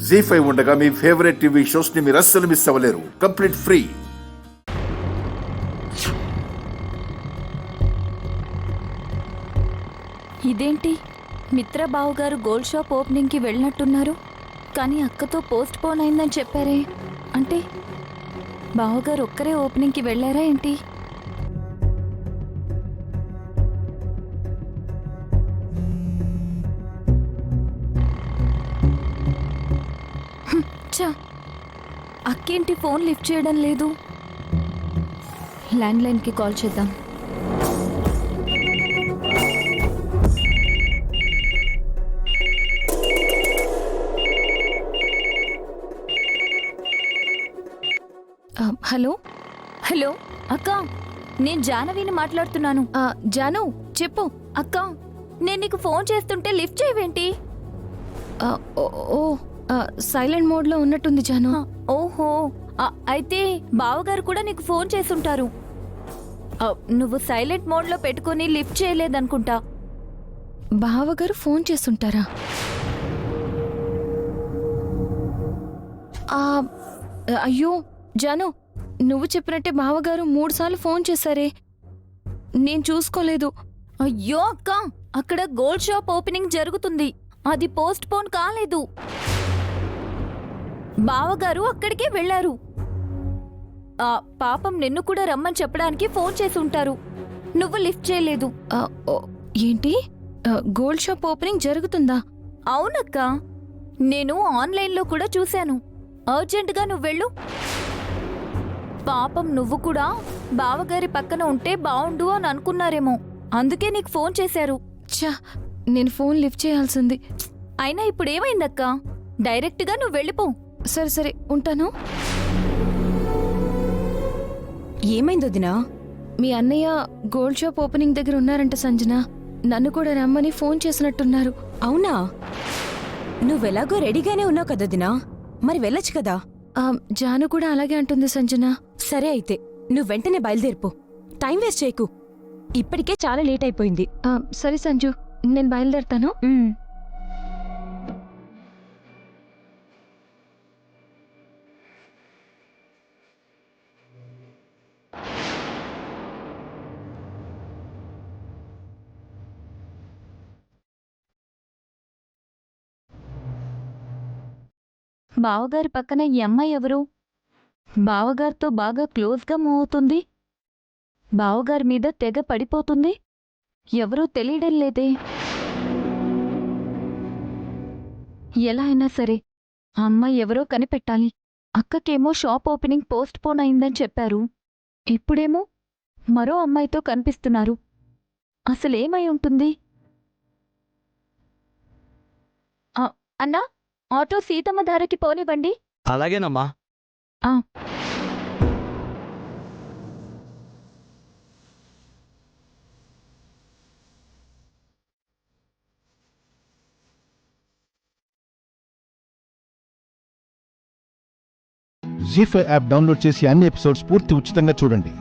జీ5 ఉండగా మీ favourite TV shows ని మీరు అస్సలు మిస్ అవ్వలేరు. Complete free. ఇదేంటి, మిత్రబావు గారు గోల్డ్ షాప్ ఓపెనింగ్కి వెళ్ళినట్టున్నారు, కానీ అక్కతో పోస్ట్ పోన్ అయిందని చెప్పారే. అంటే బావగారు ఒక్కరే ఓపెనింగ్కి వెళ్ళారా ఏంటి? చా, అక్కేంటి ఫోన్ లిఫ్ట్ చేయడం లేదు? ల్యాండ్లైన్కి కాల్ చేద్దాం. హలో హలో అక్క, నేను జానవిని మాట్లాడుతున్నాను. జాను చెప్పు. అక్క, నేను నీకు ఫోన్ చేస్తుంటే లిఫ్ట్ చేయవేంటి? ఓ సైలెంట్ మోడ్లో ఉన్నట్టుంది జాను. ఓహో, అయితే బావగారు కూడా నీకు ఫోన్ చేసుంటారు. నువ్వు సైలెంట్ మోడ్లో పెట్టుకుని లిఫ్ట్ చేయలేదనుకుంటా. బావగారు ఫోన్ చేస్తుంటారా? అయ్యో జాను, నువ్వు చెప్పినట్టే బావగారు 3 సార్లు ఫోన్ చేశారే, నేను చూసుకోలేదు. అయ్యో అక్క, అక్కడ గోల్డ్ షాప్ ఓపెనింగ్ జరుగుతుంది, అది పోస్ట్ పోన్ కాలేదు. బావగారు అక్కడికే వెళ్లారు. పాపం నిన్ను కూడా రమ్మని చెప్పడానికి ఫోన్ చేసి ఉంటారు, నువ్వు లిఫ్ట్ చేయలేదు. ఏంటి, గోల్డ్ షాప్ ఓపెనింగ్ జరుగుతుందా? అవునక్క, నేను ఆన్లైన్లో కూడా చూశాను. అర్జెంటుగా నువ్వు వెళ్ళు. పాపం నువ్వు కూడా బావగారి పక్కన ఉంటే బావుండు అని అనుకున్నారేమో, అందుకే నీకు ఫోన్ చేశారు. ఛా, నేను ఫోన్ లిఫ్ట్ చేయాల్సింది. అయినా ఇప్పుడేమైందక్క, డైరెక్ట్గా నువ్వు వెళ్ళిపో. సరే సరే, ఉంటాను. ఏమైంది వదినా? మీ అన్నయ్య గోల్డ్ షాప్ ఓపెనింగ్ దగ్గర ఉన్నారంట సంజన, నన్ను కూడా రమ్మని ఫోన్ చేసినట్టున్నారు. అవునా? నువ్వెలాగో రెడీగానే ఉన్నావు కదా వదినా, మరి వెళ్ళొచ్చు కదా. జాను కూడా అలాగే అంటుంది సంజన. సరే అయితే నువ్వు వెంటనే బయలుదేరిపో, టైం వేస్ట్ చేయకు, ఇప్పటికే చాలా లేట్ అయిపోయింది. సరే సంజు, నేను బయలుదేరుతాను. బావగారి పక్కన ఈ అమ్మాయి ఎవరు? బావగారితో బాగా క్లోజ్గా మూవ్ అవుతుంది, బావగారి మీద తెగ పడిపోతుంది, ఎవరూ తెలియడం లేదే. ఎలా అయినా సరే ఆ అమ్మాయి ఎవరో కనిపెట్టాలి. అక్కకేమో షాప్ ఓపెనింగ్ పోస్ట్ పోన్ అయిందని చెప్పారు, ఇప్పుడేమో మరో అమ్మాయితో కనిపిస్తున్నారు. అసలేమై ఉంటుంది? అన్నా, ఆటో సీతమ్మ ధారకి పోనివ్వండి. అలాగేనమ్మా. జీ5 యాప్ డౌన్లోడ్ చేసి అన్ని ఎపిసోడ్స్ పూర్తి ఉచితంగా చూడండి.